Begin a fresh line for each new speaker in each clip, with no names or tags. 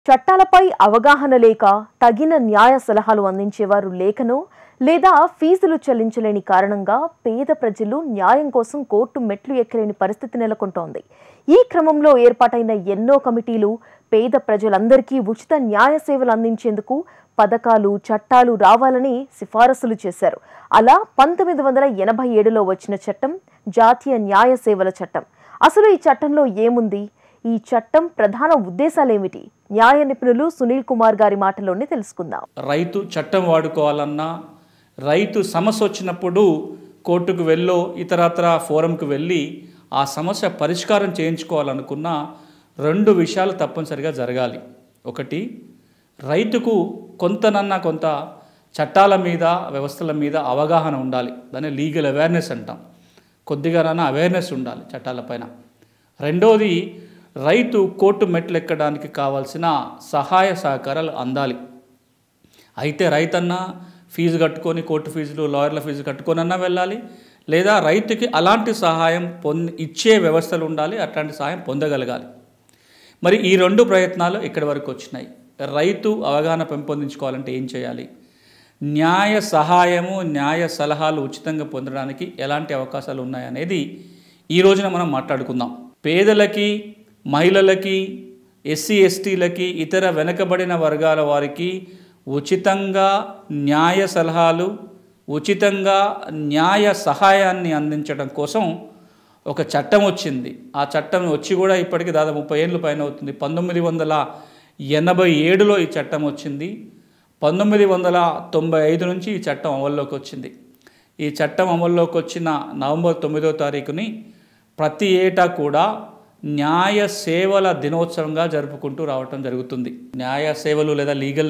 చట్టాలపై అవగాహన లేక తగిన న్యాయ సలహాలు అందించేవారు లేకనో లేదా ఫీజులు చెల్లించలేని కారణంగా పేద ప్రజలు న్యాయం కోసం కోర్టు మెట్లు ఎక్కలేని పరిస్థితి నెలకొంటోంది. ఈ క్రమంలో ఏర్పాటైన ఎన్నో కమిటీలు పేద ప్రజలందరికీ ఉచిత న్యాయ సేవలు అందించేందుకు పథకాలు, చట్టాలు రావాలని సిఫారసులు చేశారు. అలా 1987లో వచ్చిన చట్టం జాతీయ న్యాయ సేవల చట్టం. అసలు ఈ చట్టంలో ఏముంది? ఈ చట్టం ప్రధాన ఉద్దేశాలేమిటి? న్యాయ నిపుణులు సునీల్ కుమార్ గారి మాటల్లోనే తెలుసుకుందాం.
రైతు చట్టం వాడుకోవాలన్నా, రైతు సమస్య వచ్చినప్పుడు కోర్టుకు వెళ్ళో ఇతరత్ర ఫోరంకు వెళ్ళి ఆ సమస్య పరిష్కారం చేయించుకోవాలనుకున్న రెండు విషయాలు తప్పనిసరిగా జరగాలి. ఒకటి, రైతుకు కొంత చట్టాల మీద, వ్యవస్థల మీద అవగాహన ఉండాలి. దాన్ని లీగల్ అవేర్నెస్ అంటాం. కొద్దిగానైనా అవేర్నెస్ ఉండాలి చట్టాలపైన. రెండోది, రైతు కోర్టు మెట్లు ఎక్కడానికి కావాల్సిన సహాయ సహకారాలు అందాలి. అయితే రైతన్నా ఫీజు కట్టుకొని, కోర్టు ఫీజులు, లాయర్ల ఫీజు కట్టుకొనన్నా వెళ్ళాలి, లేదా రైతుకి అలాంటి సహాయం ఇచ్చే వ్యవస్థలు ఉండాలి, అట్లాంటి సహాయం పొందగలగాలి. మరి ఈ రెండు ప్రయత్నాలు ఇక్కడి వరకు వచ్చినాయి. రైతు అవగాహన పెంపొందించుకోవాలంటే ఏం చేయాలి? న్యాయ సహాయము, న్యాయ సలహాలు ఉచితంగా పొందడానికి ఎలాంటి అవకాశాలు ఉన్నాయనేది ఈ రోజున మనం మాట్లాడుకుందాం. పేదలకి, మహిళలకి, ఎస్సీ ఎస్టీలకి, ఇతర వెనుకబడిన వర్గాల వారికి ఉచితంగా న్యాయ సలహాలు, ఉచితంగా న్యాయ సహాయాన్ని అందించడం కోసం ఒక చట్టం వచ్చింది. ఆ చట్టం వచ్చి కూడా ఇప్పటికీ దాదాపు 30 ఏళ్ళు పైన అవుతుంది. 1987లో ఈ చట్టం వచ్చింది. 1995 నుంచి ఈ చట్టం అమల్లోకి వచ్చింది. ఈ చట్టం అమల్లోకి వచ్చిన నవంబర్ 9వ తారీఖుని ప్రతి ఏటా కూడా న్యాయ సేవల దినోత్సవంగా జరుపుకుంటూ రావటం జరుగుతుంది. న్యాయ సేవలు లేదా లీగల్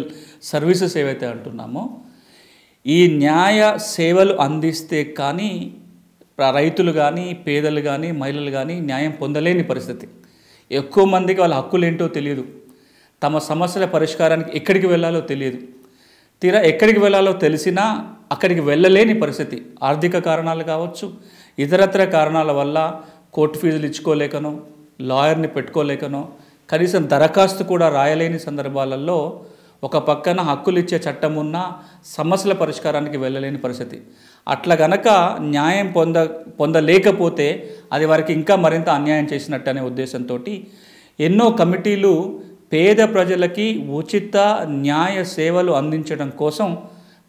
సర్వీసెస్ ఏవైతే అంటున్నామో, ఈ న్యాయ సేవలు అందిస్తే కానీ రైతులు కానీ, పేదలు కానీ, మహిళలు కానీ న్యాయం పొందలేని పరిస్థితి. ఎక్కువ మందికి వాళ్ళ హక్కులు ఏంటో తెలియదు, తమ సమస్యల పరిష్కారానికి ఎక్కడికి వెళ్ళాలో తెలియదు. తీరా ఎక్కడికి వెళ్ళాలో తెలిసినా అక్కడికి వెళ్ళలేని పరిస్థితి. ఆర్థిక కారణాలు కావచ్చు, ఇతరత్ర కారణాల వల్ల కోర్టు ఫీజులు ఇచ్చుకోలేకనో, లాయర్ని పెట్టుకోలేకనో, కనీసం దరఖాస్తు కూడా రాయలేని సందర్భాలలో ఒక పక్కన హక్కులు ఇచ్చే చట్టం ఉన్నా సమస్యల పరిష్కారానికి వెళ్ళలేని పరిస్థితి. అట్లా గనక న్యాయం పొందలేకపోతే అది వారికి ఇంకా మరింత అన్యాయం చేసినట్టు అనే ఉద్దేశంతో ఎన్నో కమిటీలు పేద ప్రజలకి ఉచిత న్యాయ సేవలు అందించడం కోసం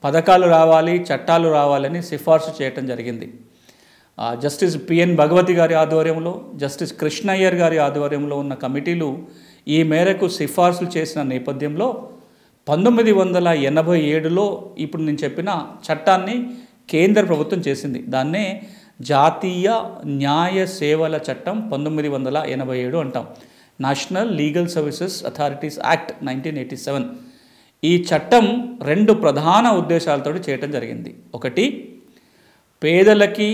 పథకాలు రావాలి, చట్టాలు రావాలని సిఫార్సు చేయటం జరిగింది. జస్టిస్ పిఎన్ భగవతి గారి ఆధ్వర్యంలో, జస్టిస్ కృష్ణయ్యర్ గారి ఆధ్వర్యంలో ఉన్న కమిటీలు ఈ మేరకు సిఫార్సులు చేసిన నేపథ్యంలో 1987లో ఇప్పుడు నేను చెప్పిన చట్టాన్ని కేంద్ర ప్రభుత్వం చేసింది. దాన్నే జాతీయ న్యాయ సేవల చట్టం 1987 అంటాం. National legal services authorities act 1987. ఈ చట్టం రెండు ప్రధాన ఉద్దేశాలతో చేయటం జరిగింది. ఒకటి, పేదలకి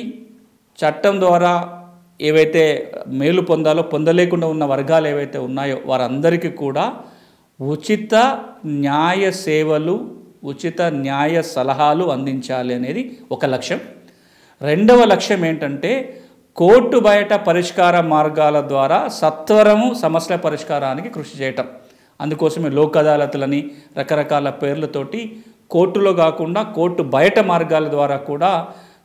చట్టం ద్వారా ఏవైతే మేలు పొందలేకుండా ఉన్న వర్గాలు ఏవైతే ఉన్నాయో వారందరికీ కూడా ఉచిత న్యాయ సేవలు, ఉచిత న్యాయ సలహాలు అందించాలి అనేది ఒక లక్ష్యం. రెండవ లక్ష్యం ఏంటంటే, కోర్టు బయట పరిష్కార మార్గాల ద్వారా సత్వరము సమస్యల పరిష్కారానికి కృషి చేయటం. అందుకోసమే లోక్ అదాలతులని రకరకాల పేర్లతోటి కోర్టులో కాకుండా కోర్టు బయట మార్గాల ద్వారా కూడా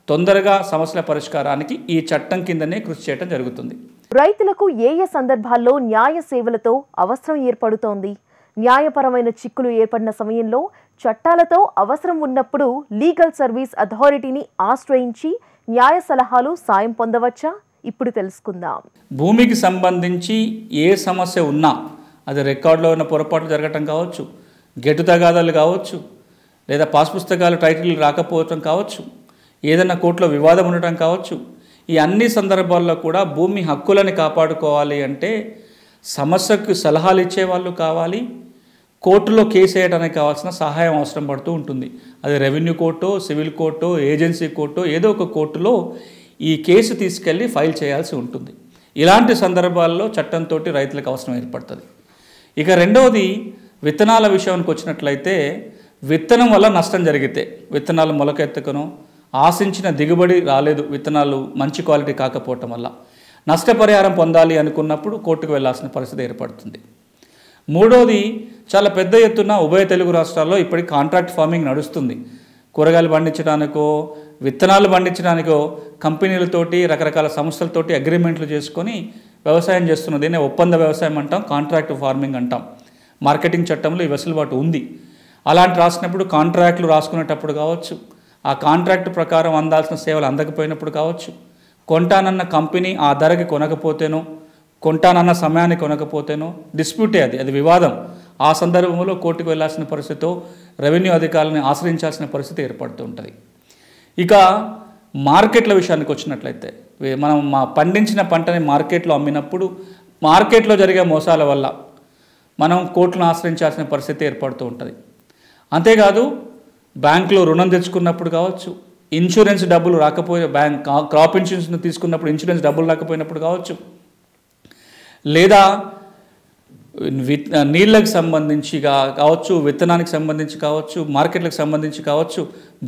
తొందరగా సమస్యల పరిష్కారానికి ఈ చట్టం కిందనే కృషి చేయటం జరుగుతుంది.
రైతులకు ఏ సందర్భాల్లో న్యాయ సేవలతో అవసరం ఏర్పడుతోంది? న్యాయపరమైన చిక్కులు ఏర్పడిన సమయంలో చట్టాలతో అవసరం ఉన్నప్పుడు లీగల్ సర్వీస్ అథారిటీని ఆశ్రయించి న్యాయ సలహాలు సాయం పొందవచ్చా? ఇప్పుడు తెలుసుకుందాం.
భూమికి సంబంధించి ఏ సమస్య ఉన్నా, అది రికార్డులో ఉన్న పొరపాట్లు జరగటం కావచ్చు, గెటు తగాదాలు కావచ్చు, లేదా పాస్ పుస్తకాలు టైటిల్ రాకపోవటం కావచ్చు, ఏదైనా కోర్టులో వివాదం ఉండటం కావచ్చు, ఈ అన్ని సందర్భాల్లో కూడా భూమి హక్కులని కాపాడుకోవాలి అంటే సమస్యకు సలహాలు ఇచ్చేవాళ్ళు కావాలి, కోర్టులో కేసు వేయడానికి కావాల్సిన సహాయం అవసరం పడుతూ ఉంటుంది. అది రెవెన్యూ కోర్టో, సివిల్ కోర్టో, ఏజెన్సీ కోర్టో, ఏదో ఒక కోర్టులో ఈ కేసు తీసుకెళ్ళి ఫైల్ చేయాల్సి ఉంటుంది. ఇలాంటి సందర్భాల్లో చట్టంతో రైతులకు అవసరం ఏర్పడుతుంది. ఇక రెండవది, విత్తనాల విషయానికి వచ్చినట్లయితే విత్తనం వల్ల నష్టం జరిగితే, విత్తనాలు మొలకెత్తకనో, ఆశించిన దిగుబడి రాలేదు, విత్తనాలు మంచి క్వాలిటీ కాకపోవటం వల్ల నష్టపరిహారం పొందాలి అనుకున్నప్పుడు కోర్టుకు వెళ్లాల్సిన పరిస్థితి ఏర్పడుతుంది. మూడోది చాలా పెద్ద ఎత్తున ఉభయ తెలుగు రాష్ట్రాల్లో ఇప్పటికి కాంట్రాక్ట్ ఫార్మింగ్ నడుస్తుంది. కూరగాయలు పండించడానికో విత్తనాలు పండించడానికో కంపెనీలతోటి రకరకాల సంస్థలతోటి అగ్రిమెంట్లు చేసుకొని వ్యవసాయం చేస్తున్నది. దీన్ని ఒప్పంద వ్యవసాయం అంటాం, కాంట్రాక్ట్ ఫార్మింగ్ అంటాం. మార్కెటింగ్ చట్టంలో ఈ వెసులుబాటు ఉంది. అలాంటి రాసినప్పుడు కాంట్రాక్టులు రాసుకునేటప్పుడు కావచ్చు, ఆ కాంట్రాక్ట్ ప్రకారం అందాల్సిన సేవలు అందకపోయినప్పుడు కావచ్చు, కొంటానన్న కంపెనీ ఆ ధరకి కొనకపోతేనో, కొంటానన్న సమయానికి కొనకపోతేనో డిస్ప్యూటే, అది వివాదం. ఆ సందర్భంలో కోర్టుకు వెళ్లాల్సిన పరిస్థితితో రెవెన్యూ అధికారులను ఆశ్రయించాల్సిన పరిస్థితి ఏర్పడుతూ ఉంటుంది. ఇక మార్కెట్ల విషయానికి వచ్చినట్లయితే మనం పండించిన పంటని మార్కెట్లో అమ్మినప్పుడు మార్కెట్లో జరిగే మోసాల వల్ల మనం కోర్టులను ఆశ్రయించాల్సిన పరిస్థితి ఏర్పడుతూ ఉంటుంది. అంతేకాదు బ్యాంకులో రుణం తెచ్చుకున్నప్పుడు కావచ్చు, ఇన్సూరెన్స్ డబ్బులు రాకపోయే క్రాప్ ఇన్సూరెన్స్ తీసుకున్నప్పుడు ఇన్సూరెన్స్ డబ్బులు రాకపోయినప్పుడు కావచ్చు, లేదా నీళ్ళకి సంబంధించి కావచ్చు, విత్తనానికి సంబంధించి కావచ్చు, మార్కెట్లకు సంబంధించి కావచ్చు,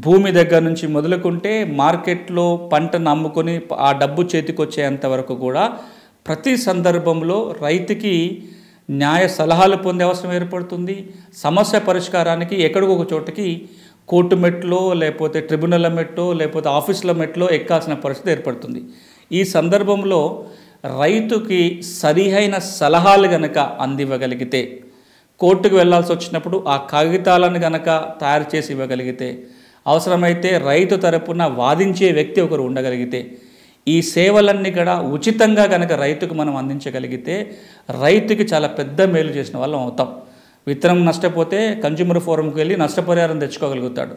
భూమి దగ్గర నుంచి మొదలుకుంటే మార్కెట్లో పంటను అమ్ముకొని ఆ డబ్బు చేతికి వచ్చేంత వరకు కూడా ప్రతి సందర్భంలో రైతుకి న్యాయ సలహాలు పొందే అవసరం ఏర్పడుతుంది. సమస్య పరిష్కారానికి ఎక్కడికో ఒక చోటకి కోర్టు మెట్లో లేకపోతే ట్రిబ్యునల్ మెట్లో లేకపోతే ఆఫీసుల మెట్లో ఎక్కాల్సిన పరిస్థితి ఏర్పడుతుంది. ఈ సందర్భంలో రైతుకి సరిహైన సలహాలు గనక అందివ్వగలిగితే, కోర్టుకు వెళ్లాల్సి వచ్చినప్పుడు ఆ కాగితాలను గనక తయారు చేసి ఇవ్వగలిగితే, అవసరమైతే రైతు తరపున వాదించే వ్యక్తి ఒకరు ఉండగలిగితే, ఈ సేవలన్నీ కూడా ఉచితంగా కనుక రైతుకు మనం అందించగలిగితే రైతుకి చాలా పెద్ద మేలు చేసిన వాళ్ళం అవుతాం. విత్తనం నష్టపోతే కన్జ్యూమర్ ఫోరంకి వెళ్ళి నష్టపరిహారం తెచ్చుకోగలుగుతాడు.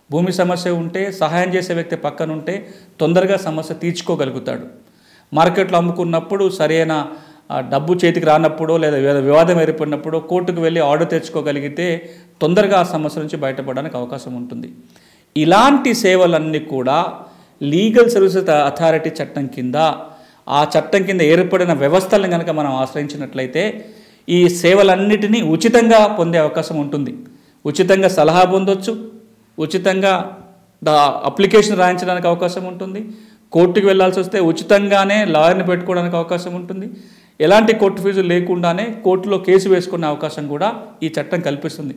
భూమి సమస్య ఉంటే సహాయం చేసే వ్యక్తి పక్కనుంటే తొందరగా సమస్య తీర్చుకోగలుగుతాడు. మార్కెట్లో అమ్ముకున్నప్పుడు సరైన డబ్బు చేతికి రానప్పుడు లేదా వివాదం ఏర్పడినప్పుడు కోర్టుకు వెళ్ళి ఆర్డర్ తెచ్చుకోగలిగితే తొందరగా ఆ సమస్య నుంచి బయటపడడానికి అవకాశం ఉంటుంది. ఇలాంటి సేవలన్నీ కూడా లీగల్ సర్వీసెస్ అథారిటీ చట్టం కింద, ఆ చట్టం కింద ఏర్పడిన వ్యవస్థలను కనుక మనం ఆశ్రయించినట్లయితే ఈ సేవలన్నిటినీ ఉచితంగా పొందే అవకాశం ఉంటుంది. ఉచితంగా సలహా పొందొచ్చు, ఉచితంగా అప్లికేషన్ రాయించడానికి అవకాశం ఉంటుంది. కోర్టుకు వెళ్లాల్సి వస్తే ఉచితంగానే లాయర్ని పెట్టుకోవడానికి అవకాశం ఉంటుంది. ఎలాంటి కోర్టు ఫీజులు లేకుండానే కోర్టులో కేసు వేసుకునే అవకాశం కూడా ఈ చట్టం కల్పిస్తుంది.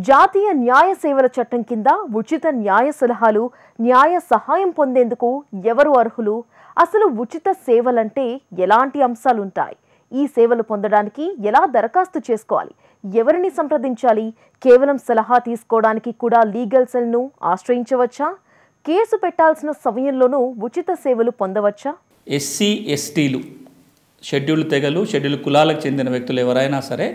జాతీయ న్యాయ సేవల చట్టం కింద ఉచిత న్యాయ సలహాలు, న్యాయ సహాయం పొందేందుకు ఎవరు అర్హులు? అసలు ఉచిత సేవలంటే ఎలాంటి అంశాలు ఉంటాయి? ఈ సేవలు పొందడానికి ఎలా దరఖాస్తు చేసుకోవాలి? ఎవరిని సంప్రదించాలి? కేవలం సలహా తీసుకోవడానికి కూడా లీగల్ సెల్ను ఆశ్రయించవచ్చా? కేసు పెట్టాల్సిన సమయంలోనూ ఉచిత సేవలు పొందవచ్చా?
ఎస్సీ ఎస్టీలు, షెడ్యూల్ తెగలు, షెడ్యూల్ కులాలకు చెందిన వ్యక్తులు ఎవరైనా సరే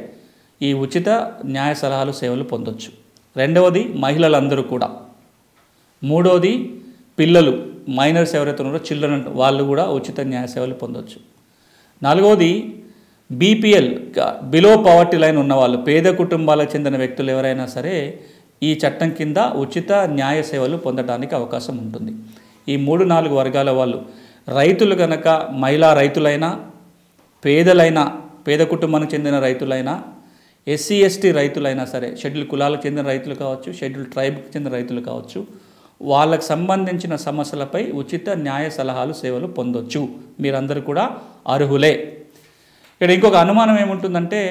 ఈ ఉచిత న్యాయ సలహాలు సేవలు పొందొచ్చు. రెండవది మహిళలందరూ కూడా. మూడవది పిల్లలు, మైనర్స్ ఎవరైతే ఉన్నారో చిల్డ్రన్, వాళ్ళు కూడా ఉచిత న్యాయ సేవలు పొందొచ్చు. నాలుగవది బీపీఎల్, బిలో పవర్టీ లైన్ ఉన్నవాళ్ళు, పేద కుటుంబాలకు చెందిన వ్యక్తులు ఎవరైనా సరే ఈ చట్టం కింద ఉచిత న్యాయ సేవలు పొందడానికి అవకాశం ఉంటుంది. ఈ 3-4 వర్గాల వాళ్ళు, రైతులు కనుక మహిళా రైతులైనా, పేదలైనా, పేద కుటుంబానికి చెందిన రైతులైనా, ఎస్సీ ఎస్టీ రైతులైనా సరే, షెడ్యూల్ కులాలకు చెందిన రైతులు కావచ్చు, షెడ్యూల్ ట్రైబ్కి చెందిన రైతులు కావచ్చు, వాళ్ళకు సంబంధించిన సమస్యలపై ఉచిత న్యాయ సలహాలు సేవలు పొందొచ్చు. మీరందరూ కూడా అర్హులే. ఇక్కడ ఇంకొక అనుమానం ఏముంటుందంటే,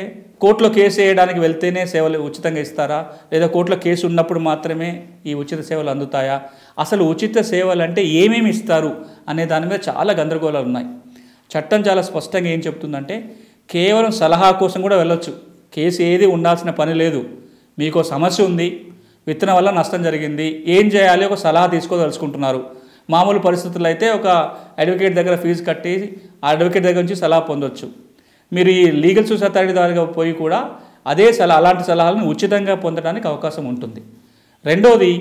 కోర్టులో కేసు వేయడానికి వెళ్తేనే సేవలు ఉచితంగా ఇస్తారా, లేదా కోర్టులో కేసు ఉన్నప్పుడు మాత్రమే ఈ ఉచిత సేవలు అందుతాయా, అసలు ఉచిత సేవలు అంటే ఏమేమి ఇస్తారు అనే దాని మీద చాలా గందరగోళాలు ఉన్నాయి. చట్టం చాలా స్పష్టంగా ఏం చెప్తుందంటే, కేవలం సలహా కోసం కూడా వెళ్ళొచ్చు, కేసు ఏది ఉండాల్సిన పని లేదు. మీకు సమస్య ఉంది, విత్తనం వల్ల నష్టం జరిగింది, ఏం చేయాలి, ఒక సలహా తీసుకోదలుచుకుంటున్నారు. మామూలు పరిస్థితుల్లో అయితే ఒక అడ్వకేట్ దగ్గర ఫీజు కట్టి ఆ అడ్వకేట్ దగ్గర నుంచి సలహా పొందొచ్చు. మీరు ఈ లీగల్ సర్వీసెస్ అథారిటీ ద్వారా పోయి కూడా అదే అలాంటి సలహాలను ఉచితంగా పొందడానికి అవకాశం ఉంటుంది. రెండవది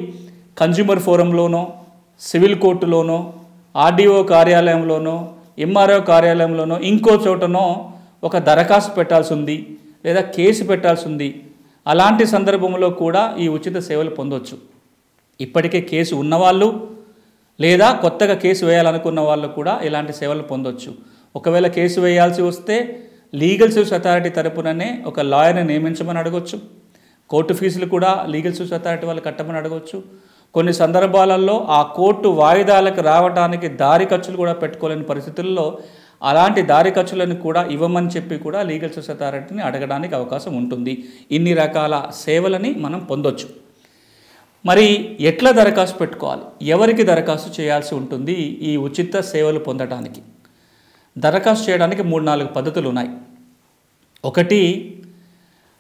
కన్జ్యూమర్ ఫోరంలోనో, సివిల్ కోర్టులోనో, ఆర్డీఓ కార్యాలయంలోనో, ఎంఆర్ఓ కార్యాలయంలోనో, ఇంకో చోటనో ఒక దరఖాస్తు పెట్టాల్సి ఉంది, లేదా కేసు పెట్టాల్సి ఉంది. అలాంటి సందర్భంలో కూడా ఈ ఉచిత సేవలు పొందవచ్చు. ఇప్పటికే కేసు ఉన్నవాళ్ళు లేదా కొత్తగా కేసు వేయాలనుకున్న వాళ్ళు కూడా ఇలాంటి సేవలు పొందవచ్చు. ఒకవేళ కేసు వేయాల్సి వస్తే లీగల్ సర్వీస్ అథారిటీ తరపుననే ఒక లాయర్ని నియమించమని అడగవచ్చు. కోర్టు ఫీజులు కూడా లీగల్ సర్వీస్ అథారిటీ వాళ్ళు కట్టమని అడగవచ్చు. కొన్ని సందర్భాలలో ఆ కోర్టు వాయిదాలకు రావడానికి దారి ఖర్చులు కూడా పెట్టుకోలేని పరిస్థితుల్లో అలాంటి దారి ఖర్చులను కూడా ఇవ్వమని చెప్పి కూడా లీగల్ సర్వీస్ అథారిటీని అడగడానికి అవకాశం ఉంటుంది. ఇన్ని రకాల సేవలని మనం పొందొచ్చు. మరి ఎట్లా దరఖాస్తు పెట్టుకోవాలి, ఎవరికి దరఖాస్తు చేయాల్సి ఉంటుంది ఈ ఉచిత సేవలు పొందడానికి? దరఖాస్తు చేయడానికి 3-4 పద్ధతులు ఉన్నాయి. ఒకటి,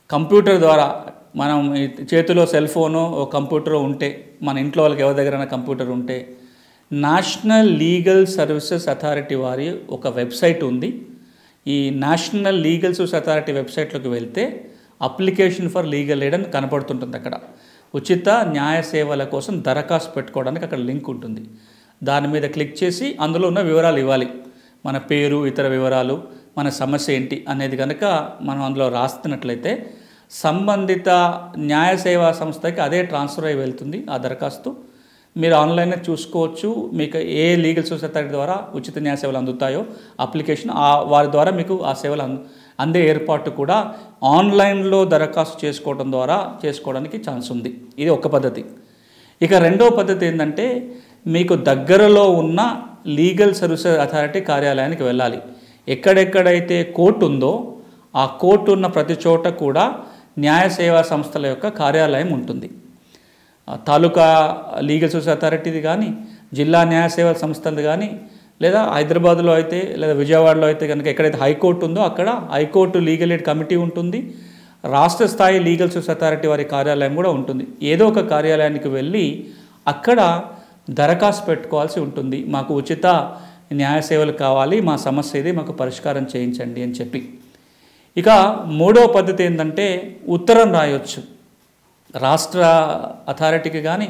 కంప్యూటర్ ద్వారా. మనం చేతిలో సెల్ ఫోను కంప్యూటర్ ఉంటే, మన ఇంట్లో వాళ్ళకి ఎవరి దగ్గరైనా కంప్యూటర్ ఉంటే, నేషనల్ లీగల్ సర్వీసెస్ అథారిటీ వారి ఒక వెబ్సైట్ ఉంది. ఈ నేషనల్ లీగల్ సర్వీస్ అథారిటీ వెబ్సైట్లోకి వెళ్తే అప్లికేషన్ ఫర్ లీగల్ ఎయిడ్ అని కనపడుతుంటుంది. అక్కడ ఉచిత న్యాయ సేవల కోసం దరఖాస్తు పెట్టుకోవడానికి అక్కడ లింక్ ఉంటుంది. దాని మీద క్లిక్ చేసి అందులో ఉన్న వివరాలు ఇవ్వాలి. మన పేరు, ఇతర వివరాలు, మన సమస్య ఏంటి అనేది కనుక మనం అందులో రాస్తున్నట్లయితే సంబంధిత న్యాయ సేవా సంస్థకి అదే ట్రాన్స్ఫర్ అయి వెళ్తుంది ఆ దరఖాస్తు. మీరు ఆన్లైన్లో చూసుకోవచ్చు. మీకు ఏ లీగల్ సర్వీస్ అథారిటీ ద్వారా ఉచిత న్యాయ సేవలు అందుతాయో అప్లికేషన్ వారి ద్వారా మీకు ఆ సేవలు అందే ఏర్పాటు కూడా ఆన్లైన్లో దరఖాస్తు చేసుకోవడానికి ఛాన్స్ ఉంది. ఇది ఒక పద్ధతి. ఇక రెండవ పద్ధతి ఏంటంటే, మీకు దగ్గరలో ఉన్న లీగల్ సర్వీసెస్ అథారిటీ కార్యాలయానికి వెళ్ళాలి. ఎక్కడెక్కడైతే కోర్టు ఉందో ఆ కోర్టు ఉన్న ప్రతి చోట కూడా న్యాయ సేవా సంస్థల యొక్క కార్యాలయం ఉంటుంది. తాలూకా లీగల్ సర్వీస్ అథారిటీది కానీ, జిల్లా న్యాయ సేవా సంస్థలది కానీ, లేదా హైదరాబాద్లో అయితే లేదా విజయవాడలో అయితే కనుక ఎక్కడైతే హైకోర్టు ఉందో అక్కడ హైకోర్టు లీగల్ ఎయిడ్ కమిటీ ఉంటుంది. రాష్ట్ర స్థాయి లీగల్ సర్వీస్ అథారిటీ వారి కార్యాలయం కూడా ఉంటుంది. ఏదో ఒక కార్యాలయానికి వెళ్ళి అక్కడ దరఖాస్తు పెట్టుకోవాల్సి ఉంటుంది. మాకు ఉచిత న్యాయ సేవలు కావాలి, మా సమస్య ఇది, మాకు పరిష్కారం చేయించండి అని చెప్పి. ఇక మూడవ పద్ధతి ఏంటంటే, ఉత్తరం రాయొచ్చు. రాష్ట్ర అథారిటీకి కానీ,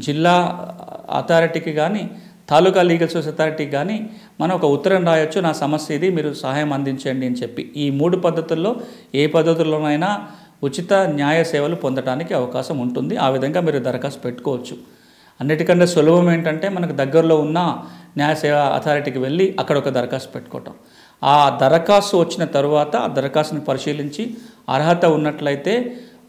జిల్లా అథారిటీకి కానీ, తాలూకా లీగల్ సర్వీస్ అథారిటీకి కానీ మనం ఒక ఉత్తరం రాయొచ్చు, నా సమస్య ఇది, మీరు సహాయం అందించండి అని చెప్పి. ఈ 3 పద్ధతుల్లో ఏ పద్ధతుల్లోనైనా ఉచిత న్యాయ సేవలు పొందడానికి అవకాశం ఉంటుంది. ఆ విధంగా మీరు దరఖాస్తు పెట్టుకోవచ్చు. అన్నిటికంటే సులభం ఏంటంటే, మనకు దగ్గరలో ఉన్న న్యాయ సేవా అథారిటీకి వెళ్ళి అక్కడ ఒక దరఖాస్తు పెట్టుకోవటం. ఆ దరఖాస్తు వచ్చిన తర్వాత ఆ దరఖాస్తుని పరిశీలించి అర్హత ఉన్నట్లయితే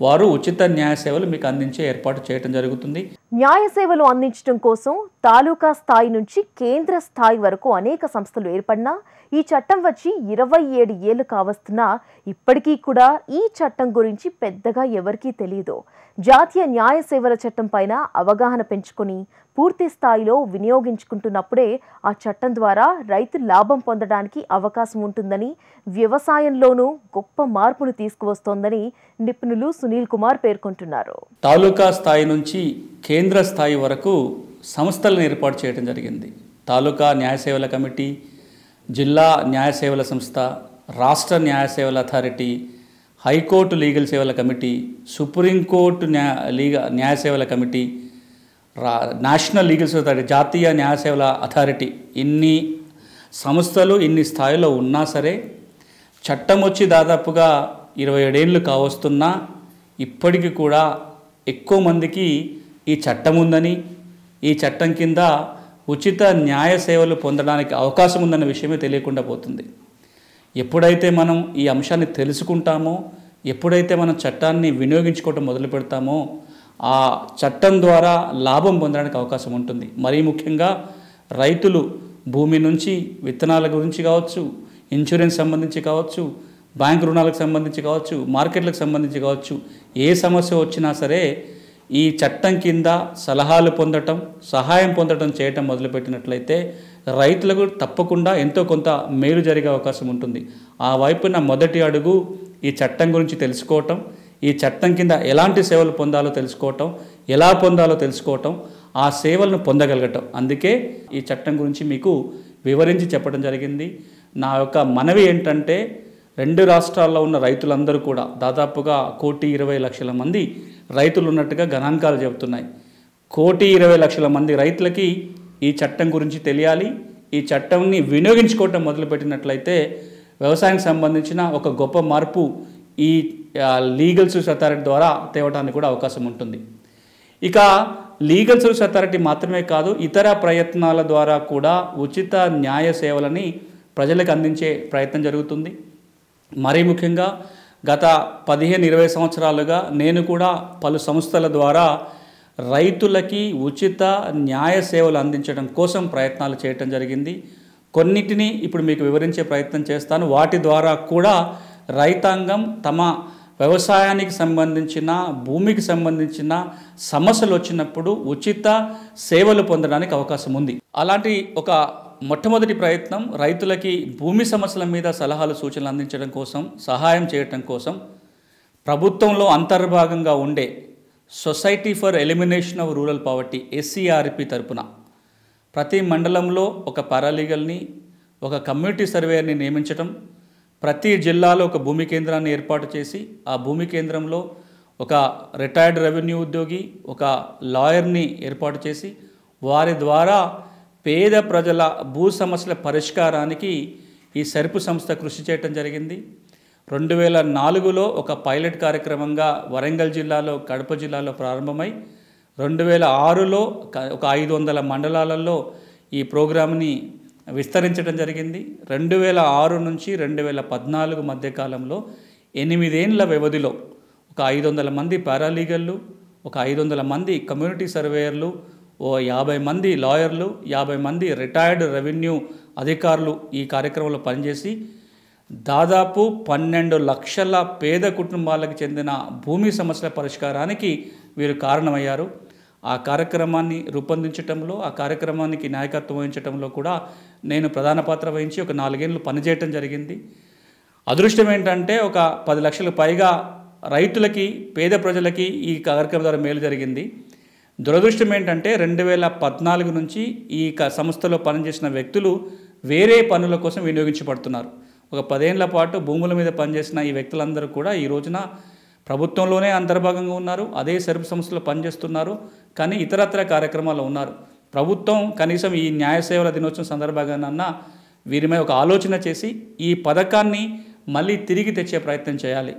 వారు ఉచిత న్యాయ సేవలు మీకు అందించే ఏర్పాటు చేయడం జరుగుతుంది.
న్యాయ సేవలు అందించడం కోసం తాలూకా స్థాయి నుంచి కేంద్ర స్థాయి వరకు అనేక సంస్థలు ఏర్పడినా ఈ చట్టం వచ్చి 27 ఏళ్లు కావస్తున్నా ఇప్పటికీ కూడా ఈ చట్టం గురించి పెద్దగా ఎవరికీ తెలియదు. జాతీయ న్యాయ సేవల చట్టం పైన అవగాహన పెంచుకొని పూర్తి స్థాయిలో వినియోగించుకుంటున్నప్పుడే ఆ చట్టం ద్వారా రైతు లాభం పొందడానికి అవకాశం ఉంటుందని, వ్యవసాయంలోనూ గొప్ప మార్పును తీసుకువస్తోందని నిపుణులు సునీల్ కుమార్ పేర్కొంటున్నారు.
తాలూకా స్థాయి నుంచి కేంద్ర స్థాయి వరకు సంస్థలను ఏర్పాటు చేయడం జరిగింది. తాలూకా న్యాయ సేవల కమిటీ, జిల్లా న్యాయ సేవల సంస్థ, రాష్ట్ర న్యాయ సేవల అథారిటీ, హైకోర్టు లీగల్ సేవల కమిటీ, సుప్రీంకోర్టు న్యాయ సేవల committee, national legal service authority, జాతీయ న్యాయ సేవల అథారిటీ. ఇన్ని సంస్థలు ఇన్ని స్థాయిలో ఉన్నా సరే చట్టం వచ్చి దాదాపుగా 27 ఏళ్ళు కావస్తున్నా ఇప్పటికీ కూడా ఎక్కువ మందికి ఈ చట్టం ఉందని, ఈ చట్టం కింద ఉచిత న్యాయ సేవలు పొందడానికి అవకాశం ఉందన్న విషయమే తెలియకుండా పోతుంది. ఎప్పుడైతే మనం ఈ అంశాన్ని తెలుసుకుంటామో, ఎప్పుడైతే మనం చట్టాన్ని వినియోగించుకోవటం మొదలు పెడతామో ఆ చట్టం ద్వారా లాభం పొందడానికి అవకాశం ఉంటుంది. మరీ ముఖ్యంగా రైతులు భూమి నుంచి విత్తనాల గురించి కావచ్చు, ఇన్సూరెన్స్ సంబంధించి కావచ్చు, బ్యాంక్ రుణాలకు సంబంధించి కావచ్చు, మార్కెట్లకు సంబంధించి కావచ్చు, ఏ సమస్య వచ్చినా సరే ఈ చట్టం కింద సలహాలు పొందటం, సహాయం పొందటం చేయటం మొదలుపెట్టినట్లయితే రైతులకు తప్పకుండా ఎంతో కొంత మేలు జరిగే అవకాశం ఉంటుంది. ఆ వైపున మొదటి అడుగు ఈ చట్టం గురించి తెలుసుకోవటం, ఈ చట్టం కింద ఎలాంటి సేవలు పొందాలో తెలుసుకోవటం, ఎలా పొందాలో తెలుసుకోవటం, ఆ సేవలను పొందగలగటం. అందుకే ఈ చట్టం గురించి మీకు వివరించి చెప్పడం జరిగింది. నా యొక్క మనవి ఏంటంటే, 2 రాష్ట్రాల్లో ఉన్న రైతులందరూ కూడా దాదాపుగా 1,20,00,000 మంది రైతులు ఉన్నట్టుగా గణాంకాలు చెబుతున్నాయి. 1,20,00,000 మంది రైతులకి ఈ చట్టం గురించి తెలియాలి. ఈ చట్టంని వినియోగించుకోవటం మొదలుపెట్టినట్లయితే వ్యవసాయానికి సంబంధించిన ఒక గొప్ప మార్పు ఈ లీగల్ సర్వీస్ అథారిటీ ద్వారా తేవడానికి కూడా అవకాశం ఉంటుంది. ఇక లీగల్ సర్వీస్ అథారిటీ మాత్రమే కాదు, ఇతర ప్రయత్నాల ద్వారా కూడా ఉచిత న్యాయ సేవలని ప్రజలకు అందించే ప్రయత్నం జరుగుతుంది. మరీ ముఖ్యంగా గత 15-20 సంవత్సరాలుగా నేను కూడా పలు సంస్థల ద్వారా రైతులకి ఉచిత న్యాయ సేవలు అందించడం కోసం ప్రయత్నాలు చేయటం జరిగింది. కొన్నిటిని ఇప్పుడు మీకు వివరించే ప్రయత్నం చేస్తాను. వాటి ద్వారా కూడా రైతాంగం తమ వ్యవసాయానికి సంబంధించిన, భూమికి సంబంధించిన సమస్యలు వచ్చినప్పుడు ఉచిత సేవలు పొందడానికి అవకాశం ఉంది. అలాంటి ఒక మొట్టమొదటి ప్రయత్నం రైతులకి భూమి సమస్యల మీద సలహాలు, సూచనలు అందించడం కోసం, సహాయం చేయటం కోసం ప్రభుత్వంలో అంతర్భాగంగా ఉండే society for elimination of rural poverty SCRP తరపున ప్రతి మండలంలో ఒక పారాలీగల్ని, ఒక కమ్యూనిటీ సర్వేయర్ని నియమించటం, ప్రతి జిల్లాలో ఒక భూమి కేంద్రాన్ని ఏర్పాటు చేసి ఆ భూమి కేంద్రంలో ఒక రిటైర్డ్ రెవెన్యూ ఉద్యోగి, ఒక లాయర్ని ఏర్పాటు చేసి వారి ద్వారా పేద ప్రజల భూ సమస్యల పరిష్కారానికి ఈ సెర్పు సంస్థ కృషి చేయటం జరిగింది. 2004లో ఒక పైలట్ కార్యక్రమంగా వరంగల్ జిల్లాలో, కడప జిల్లాలో ప్రారంభమై 2006లో ఒక 500 మండలాలలో ఈ ప్రోగ్రామ్ని విస్తరించడం జరిగింది. 2006 నుంచి 2014 మధ్యకాలంలో 8 ఏళ్ల వ్యవధిలో ఒక 500 మంది పారాలీగళ్ళు, ఒక 500 మంది కమ్యూనిటీ సర్వేయర్లు, ఓ 50 మంది లాయర్లు, 50 మంది రిటైర్డ్ రెవెన్యూ అధికారులు ఈ కార్యక్రమంలో పనిచేసి దాదాపు 12 లక్షల పేద కుటుంబాలకు చెందిన భూమి సమస్యల పరిష్కారానికి వీరు కారణమయ్యారు. ఆ కార్యక్రమాన్ని రూపొందించడంలో, ఆ కార్యక్రమానికి నాయకత్వం వహించడంలో కూడా నేను ప్రధాన పాత్ర వహించి ఒక 4 ఏళ్ళు పనిచేయటం జరిగింది. అదృష్టం ఏంటంటే ఒక 10 లక్షలకు పైగా రైతులకి, పేద ప్రజలకి ఈ కార్యక్రమం ద్వారా మేలు జరిగింది. దురదృష్టం ఏంటంటే 2014 నుంచి ఈ సంస్థలో పనిచేసిన వ్యక్తులు వేరే పనుల కోసం వినియోగించబడుతున్నారు. ఒక 10 ఏళ్ల పాటు భూముల మీద పనిచేసిన ఈ వ్యక్తులందరూ కూడా ఈ రోజున ప్రభుత్వంలోనే అంతర్భాగంగా ఉన్నారు, అదే సెర్పు సంస్థలో పనిచేస్తున్నారు, కానీ ఇతరత్ర కార్యక్రమాల్లో ఉన్నారు. ప్రభుత్వం కనీసం ఈ న్యాయ సేవల దినోత్సవం సందర్భంగానన్నా వీరిపై ఒక ఆలోచన చేసి ఈ పథకాన్ని మళ్ళీ తిరిగి తెచ్చే ప్రయత్నం చేయాలి.